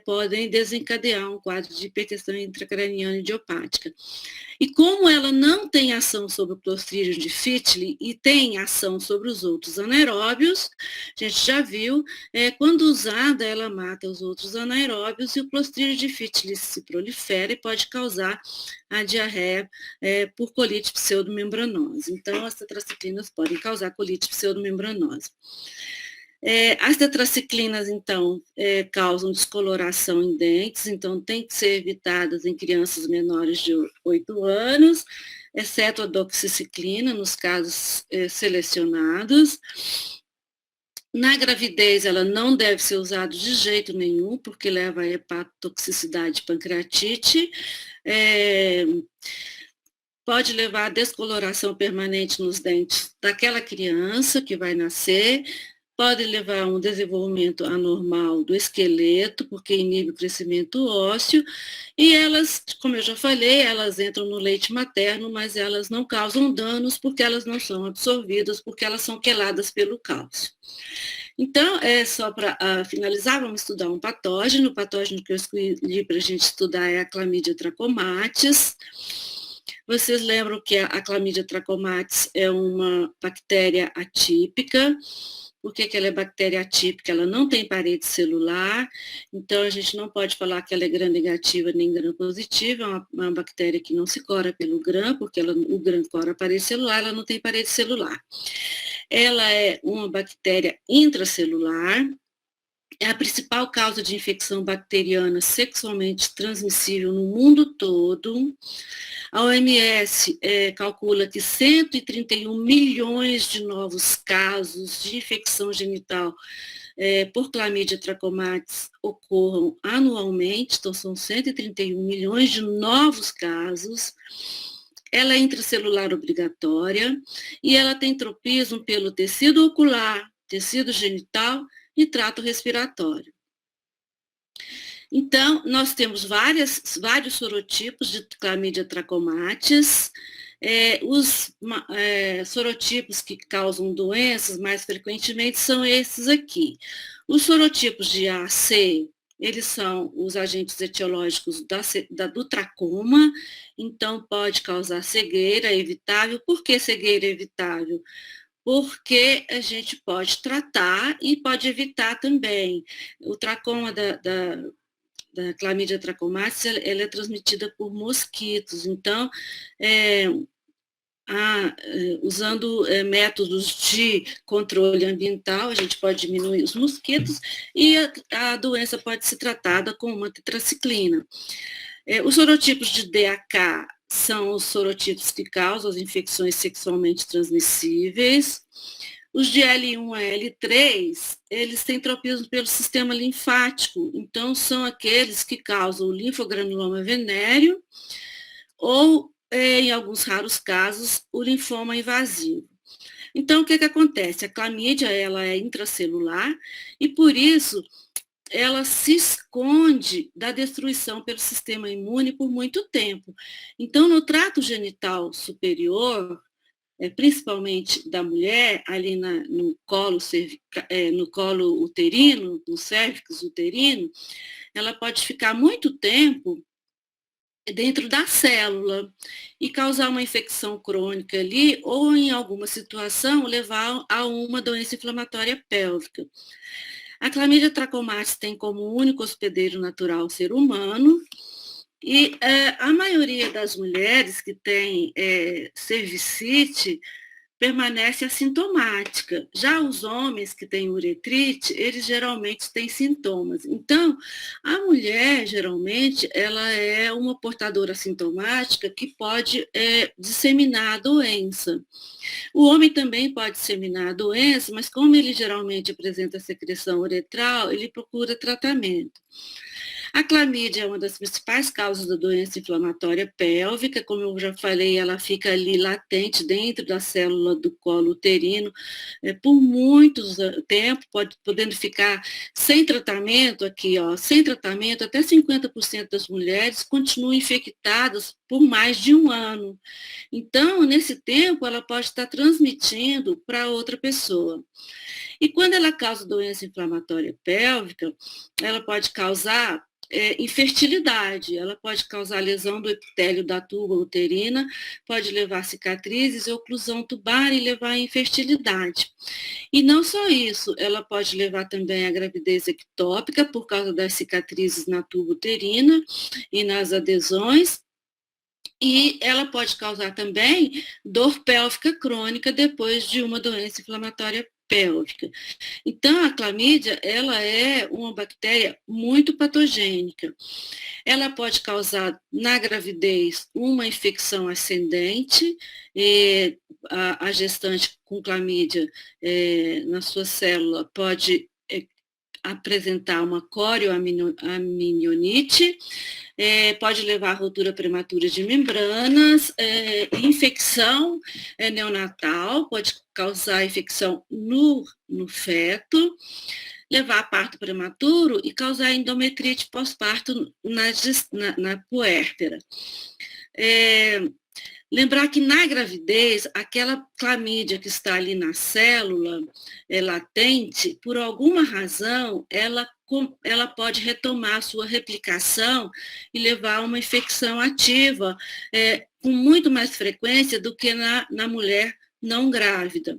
podem desencadear um quadro de hipertensão intracraniana idiopática. E como ela não tem ação sobre o Clostridium difficile e tem ação sobre os outros anaeróbios, a gente já viu, quando usada ela mata os outros anaeróbios e o Clostridium difficile se prolifera e pode causar a diarreia por colite pseudomembranosa. Então, as tetraciclinas podem causar colite pseudomembranosa. As tetraciclinas, então, causam descoloração em dentes, então tem que ser evitadas em crianças menores de 8 anos, exceto a doxiciclina, nos casos selecionados. Na gravidez, ela não deve ser usada de jeito nenhum, porque leva a hepatotoxicidade e pancreatite. Pode levar a descoloração permanente nos dentes daquela criança que vai nascer, pode levar a um desenvolvimento anormal do esqueleto, porque inibe o crescimento ósseo, e elas, como eu já falei, elas entram no leite materno, mas elas não causam danos, porque elas não são absorvidas, porque elas são queladas pelo cálcio. Então, só para finalizar, vamos estudar um patógeno. O patógeno que eu escolhi para a gente estudar é a Chlamydia trachomatis. Vocês lembram que a Chlamydia trachomatis é uma bactéria atípica. Por que ela é bactéria atípica? Ela não tem parede celular, então a gente não pode falar que ela é gram-negativa nem gram-positiva, é uma bactéria que não se cora pelo gram, porque o gram cora a parede celular, ela não tem parede celular. Ela é uma bactéria intracelular, é a principal causa de infecção bacteriana sexualmente transmissível no mundo todo. A OMS calcula que 131 milhões de novos casos de infecção genital por Chlamydia trachomatis ocorram anualmente, então são 131 milhões de novos casos. Ela é intracelular obrigatória e ela tem tropismo pelo tecido ocular, tecido genital e trato respiratório. Então, nós temos vários sorotipos de Chlamydia trachomatis. Os sorotipos que causam doenças mais frequentemente são esses aqui. Os sorotipos de A, C, eles são os agentes etiológicos do tracoma, então pode causar cegueira evitável. Por que cegueira evitável? Porque a gente pode tratar e pode evitar também. O tracoma da Chlamydia trachomatis, ela é transmitida por mosquitos, então, usando métodos de controle ambiental, a gente pode diminuir os mosquitos e a doença pode ser tratada com uma tetraciclina. Os sorotipos de DAK são os sorotipos que causam as infecções sexualmente transmissíveis. Os de L1 a L3, eles têm tropismo pelo sistema linfático, então são aqueles que causam o linfogranuloma venéreo ou, em alguns raros casos, o linfoma invasivo. Então, o que acontece? A clamídia, ela é intracelular e, por isso, ela se esconde da destruição pelo sistema imune por muito tempo. Então, no trato genital superior, principalmente da mulher, ali no colo uterino, no cérvix uterino, ela pode ficar muito tempo dentro da célula e causar uma infecção crônica ali, ou em alguma situação levar a uma doença inflamatória pélvica. A Chlamydia trachomatis tem como único hospedeiro natural o ser humano, e a maioria das mulheres que tem cervicite permanece assintomática. Já os homens que têm uretrite, eles geralmente têm sintomas. Então, a mulher, geralmente, ela é uma portadora assintomática que pode disseminar a doença. O homem também pode disseminar a doença, mas como ele geralmente apresenta secreção uretral, ele procura tratamento. A clamídia é uma das principais causas da doença inflamatória pélvica, como eu já falei, ela fica ali latente dentro da célula do colo uterino por muito tempo, podendo ficar sem tratamento aqui, ó, sem tratamento, até 50% das mulheres continuam infectadas por mais de um ano. Então, nesse tempo, ela pode estar transmitindo para outra pessoa. E quando ela causa doença inflamatória pélvica, ela pode causar infertilidade, ela pode causar lesão do epitélio da tuba uterina, pode levar a cicatrizes, oclusão tubar e levar à infertilidade. E não só isso, ela pode levar também à gravidez ectópica por causa das cicatrizes na tuba uterina e nas adesões, e ela pode causar também dor pélvica crônica depois de uma doença inflamatória pélvica. Então, a clamídia, ela é uma bactéria muito patogênica. Ela pode causar, na gravidez, uma infecção ascendente, a gestante com clamídia, na sua célula, pode apresentar uma corioamnioniite, pode levar à ruptura prematura de membranas, infecção neonatal, pode causar infecção no feto, levar a parto prematuro e causar endometrite pós-parto na puérpera. Lembrar que na gravidez, aquela clamídia que está ali na célula latente, por alguma razão, ela pode retomar a sua replicação e levar a uma infecção ativa com muito mais frequência do que na mulher não grávida.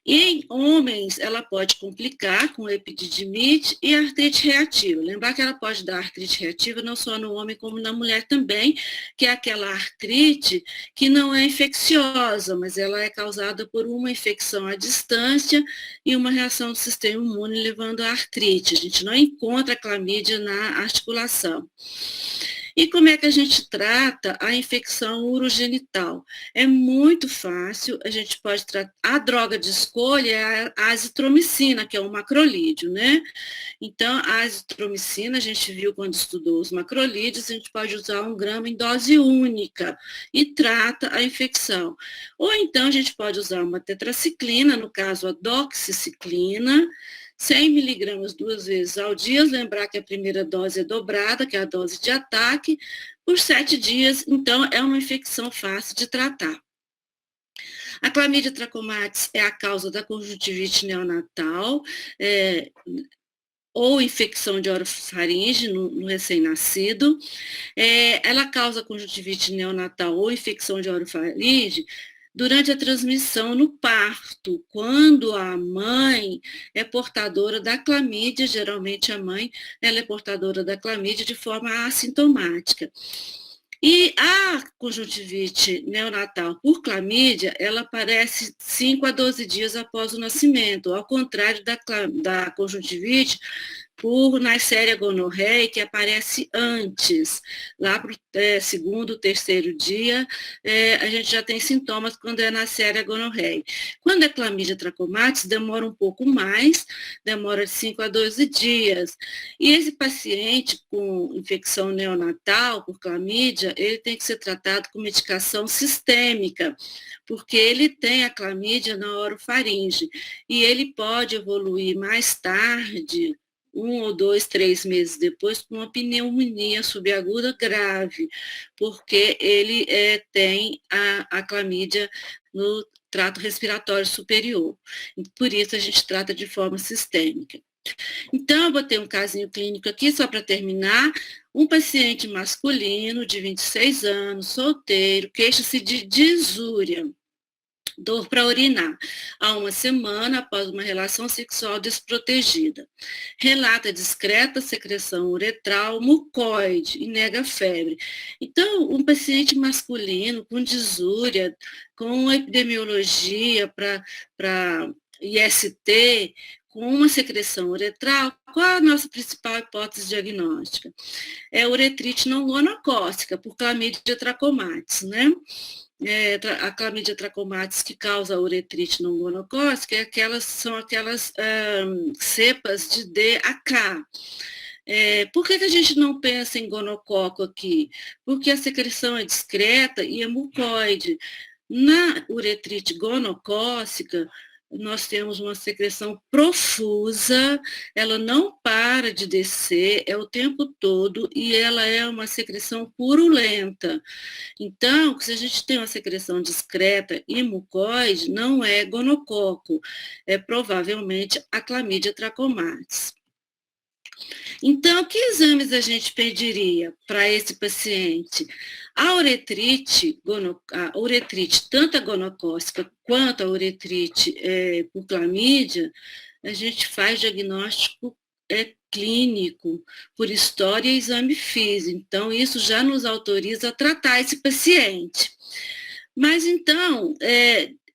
Em homens, ela pode complicar com epididimite e artrite reativa. Lembrar que ela pode dar artrite reativa não só no homem, como na mulher também, que é aquela artrite que não é infecciosa, mas ela é causada por uma infecção à distância e uma reação do sistema imune levando à artrite. A gente não encontra clamídia na articulação. E como é que a gente trata a infecção urogenital? É muito fácil, a gente pode tratar, a droga de escolha é a azitromicina, que é um macrolídeo, né? Então, a azitromicina, a gente viu quando estudou os macrolídeos, a gente pode usar 1 grama em dose única e trata a infecção. Ou então, a gente pode usar uma tetraciclina, no caso a doxiciclina, 100 miligramas 2 vezes ao dia, lembrar que a primeira dose é dobrada, que é a dose de ataque, por 7 dias, então é uma infecção fácil de tratar. A clamídia trachomatis é a causa da conjuntivite neonatal, ou infecção de orofaringe no recém-nascido. Ela causa conjuntivite neonatal ou infecção de orofaringe durante a transmissão no parto, quando a mãe é portadora da clamídia, geralmente a mãe ela é portadora da clamídia de forma assintomática. E a conjuntivite neonatal por clamídia, ela aparece 5 a 12 dias após o nascimento, ao contrário da conjuntivite por Neisseria gonorreae, que aparece antes, lá para o segundo, terceiro dia, a gente já tem sintomas quando é Neisseria gonorreae. Quando é clamídia trachomatis, demora um pouco mais, demora de 5 a 12 dias. E esse paciente com infecção neonatal por clamídia, ele tem que ser tratado com medicação sistêmica, porque ele tem a clamídia na orofaringe, e ele pode evoluir mais tarde, 1 ou 2, 3 meses depois, com uma pneumonia subaguda grave, porque ele tem a clamídia no trato respiratório superior. Por isso, a gente trata de forma sistêmica. Então, eu botei um casinho clínico aqui, só para terminar. Um paciente masculino de 26 anos, solteiro, queixa-se de disúria. Dor para urinar, há uma semana após uma relação sexual desprotegida. Relata discreta secreção uretral mucoide e nega febre. Então, um paciente masculino com disúria, com epidemiologia para IST, com uma secreção uretral, qual a nossa principal hipótese diagnóstica? É uretrite não gonocócica, por Chlamydia trachomatis, né? A Chlamydia trachomatis que causa a uretrite não gonocócica são aquelas cepas de D a K. Por que a gente não pensa em gonococo aqui? Porque a secreção é discreta e é mucoide. Na uretrite gonocócica, nós temos uma secreção profusa, ela não para de descer, é o tempo todo, e ela é uma secreção purulenta. Então, se a gente tem uma secreção discreta e mucoide, não é gonococo, é provavelmente a Chlamydia trachomatis. Então, que exames a gente pediria para esse paciente? A uretrite, tanto a gonocócica quanto a uretrite por clamídia, a gente faz diagnóstico clínico, por história e exame físico. Então, isso já nos autoriza a tratar esse paciente. Mas, então,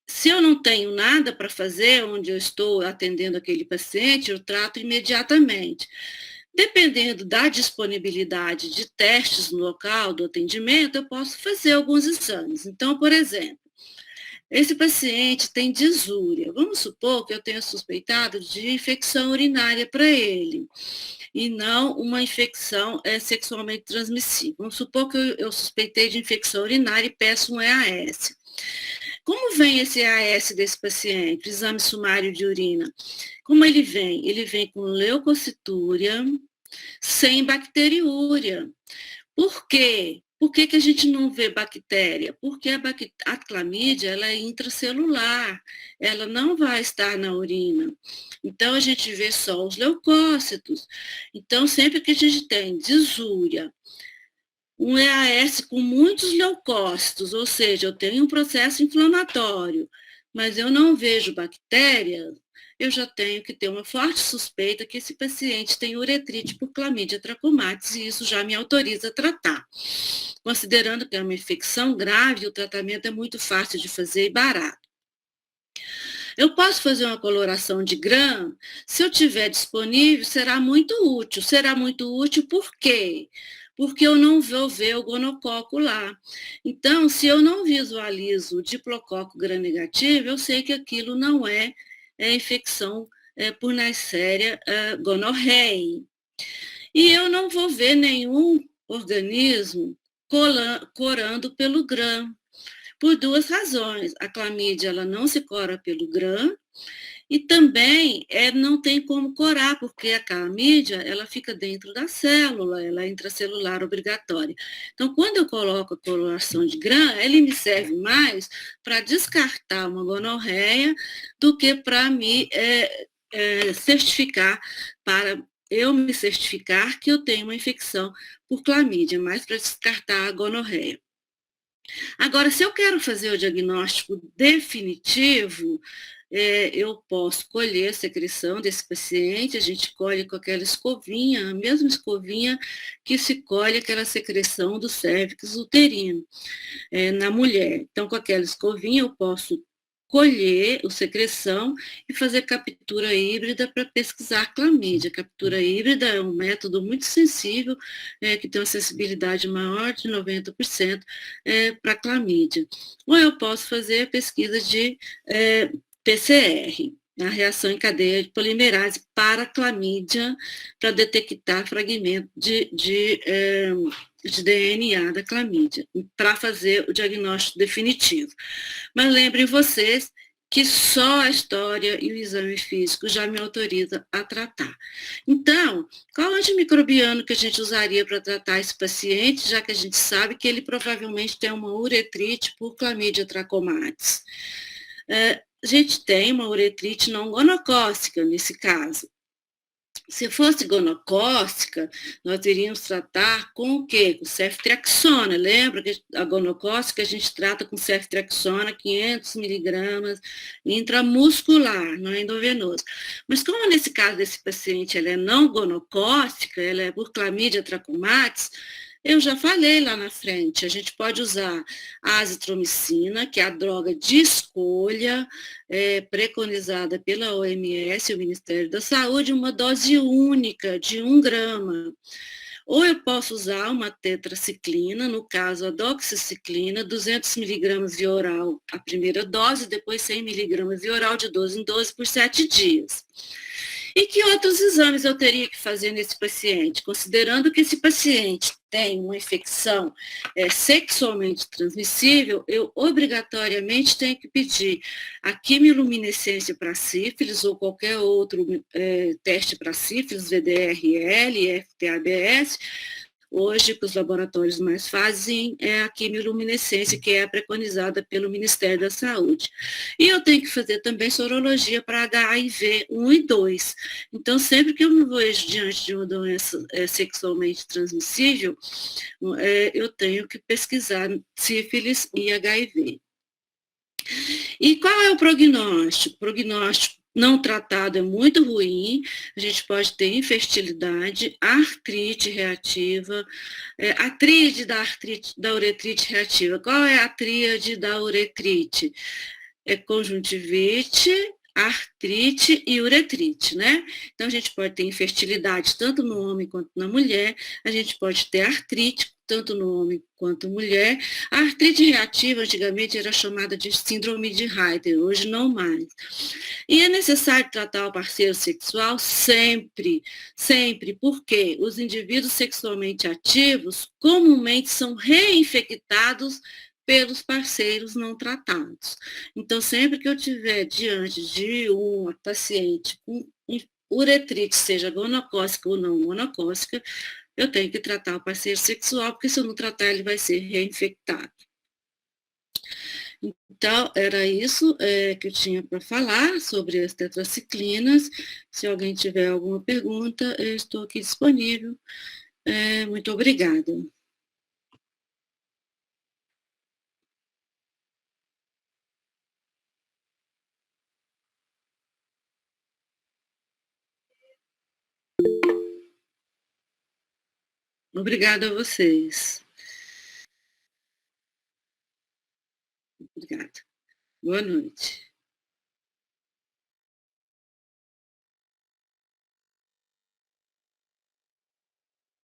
se eu não tenho nada para fazer, onde eu estou atendendo aquele paciente, eu trato imediatamente. Dependendo da disponibilidade de testes no local do atendimento, eu posso fazer alguns exames. Então, por exemplo, esse paciente tem disúria. Vamos supor que eu tenha suspeitado de infecção urinária para ele, e não uma infecção sexualmente transmissível. Vamos supor que eu suspeitei de infecção urinária e peço um EAS. Como vem esse EAS desse paciente, exame sumário de urina? Como ele vem? Ele vem com leucocitúria, sem bacteriúria. Por quê? Por que a gente não vê bactéria? Porque a clamídia ela é intracelular, ela não vai estar na urina. Então, a gente vê só os leucócitos. Então, sempre que a gente tem disúria, um EAS com muitos leucócitos, ou seja, eu tenho um processo inflamatório, mas eu não vejo bactéria, eu já tenho que ter uma forte suspeita que esse paciente tem uretrite por Chlamydia trachomatis e isso já me autoriza a tratar. Considerando que é uma infecção grave, o tratamento é muito fácil de fazer e barato. Eu posso fazer uma coloração de GRAM? Se eu tiver disponível, será muito útil. Será muito útil por quê? Porque eu não vou ver o gonococo lá. Então, se eu não visualizo o diplococo gram-negativo, eu sei que aquilo não é infecção por Neisseria gonorrhoeae. E eu não vou ver nenhum organismo corando pelo GRAM, por duas razões. A clamídia ela não se cora pelo GRAM, e também não tem como corar, porque a clamídia ela fica dentro da célula, ela é intracelular obrigatória. Então, quando eu coloco a coloração de GRAM, ele me serve mais para descartar uma gonorreia do que para me certificar, para eu me certificar que eu tenho uma infecção por clamídia, mais para descartar a gonorreia. Agora, se eu quero fazer o diagnóstico definitivo, eu posso colher a secreção desse paciente, a gente colhe com aquela escovinha, a mesma escovinha que se colhe aquela secreção do cérvix uterino na mulher. Então, com aquela escovinha eu posso colher a secreção e fazer captura híbrida para pesquisar clamídia. Captura híbrida é um método muito sensível, que tem uma sensibilidade maior de 90% para clamídia. Ou eu posso fazer a pesquisa de PCR, a reação em cadeia de polimerase para clamídia, para detectar fragmento de DNA da clamídia, para fazer o diagnóstico definitivo. Mas lembrem vocês que só a história e o exame físico já me autoriza a tratar. Então, qual antimicrobiano que a gente usaria para tratar esse paciente, já que a gente sabe que ele provavelmente tem uma uretrite por Chlamydia trachomatis? A gente tem uma uretrite não gonocócica nesse caso. Se fosse gonocócica, nós iríamos tratar com o quê? Com ceftriaxona. Lembra que a gonocócica a gente trata com ceftriaxona 500 miligramas intramuscular, não é endovenoso. Mas como nesse caso desse paciente ela é não gonocócica, ela é por clamídia trachomatis, eu já falei lá na frente, a gente pode usar a azitromicina, que é a droga de escolha, preconizada pela OMS, o Ministério da Saúde, uma dose única de 1 grama. Ou eu posso usar uma tetraciclina, no caso a doxiciclina, 200 miligramas via oral a primeira dose, depois 100 miligramas via oral de 12 em 12 por 7 dias. E que outros exames eu teria que fazer nesse paciente? Considerando que esse paciente tem uma infecção sexualmente transmissível, eu obrigatoriamente tenho que pedir a quimiluminescência para sífilis ou qualquer outro teste para sífilis, VDRL, FTABS. Hoje, que os laboratórios mais fazem é a quimiluminescência, que é preconizada pelo Ministério da Saúde. E eu tenho que fazer também sorologia para HIV 1 e 2. Então, sempre que eu me vejo diante de uma doença sexualmente transmissível, eu tenho que pesquisar sífilis e HIV. E qual é o prognóstico? O prognóstico não tratado é muito ruim, a gente pode ter infertilidade, artrite reativa, a tríade da uretrite reativa. Qual é a tríade da uretrite? É conjuntivite, artrite e uretrite, né? Então, a gente pode ter infertilidade tanto no homem quanto na mulher, a gente pode ter artrite tanto no homem quanto mulher. A artrite reativa, antigamente, era chamada de síndrome de Reiter, hoje não mais. E é necessário tratar o parceiro sexual sempre, sempre, porque os indivíduos sexualmente ativos comumente são reinfectados pelos parceiros não tratados. Então, sempre que eu estiver diante de uma paciente com uretrite, seja gonocócica ou não gonocócica, eu tenho que tratar o parceiro sexual, porque se eu não tratar, ele vai ser reinfectado. Então, era isso que eu tinha para falar sobre as tetraciclinas. Se alguém tiver alguma pergunta, eu estou aqui disponível. Muito obrigada. Obrigada a vocês. Obrigada. Boa noite.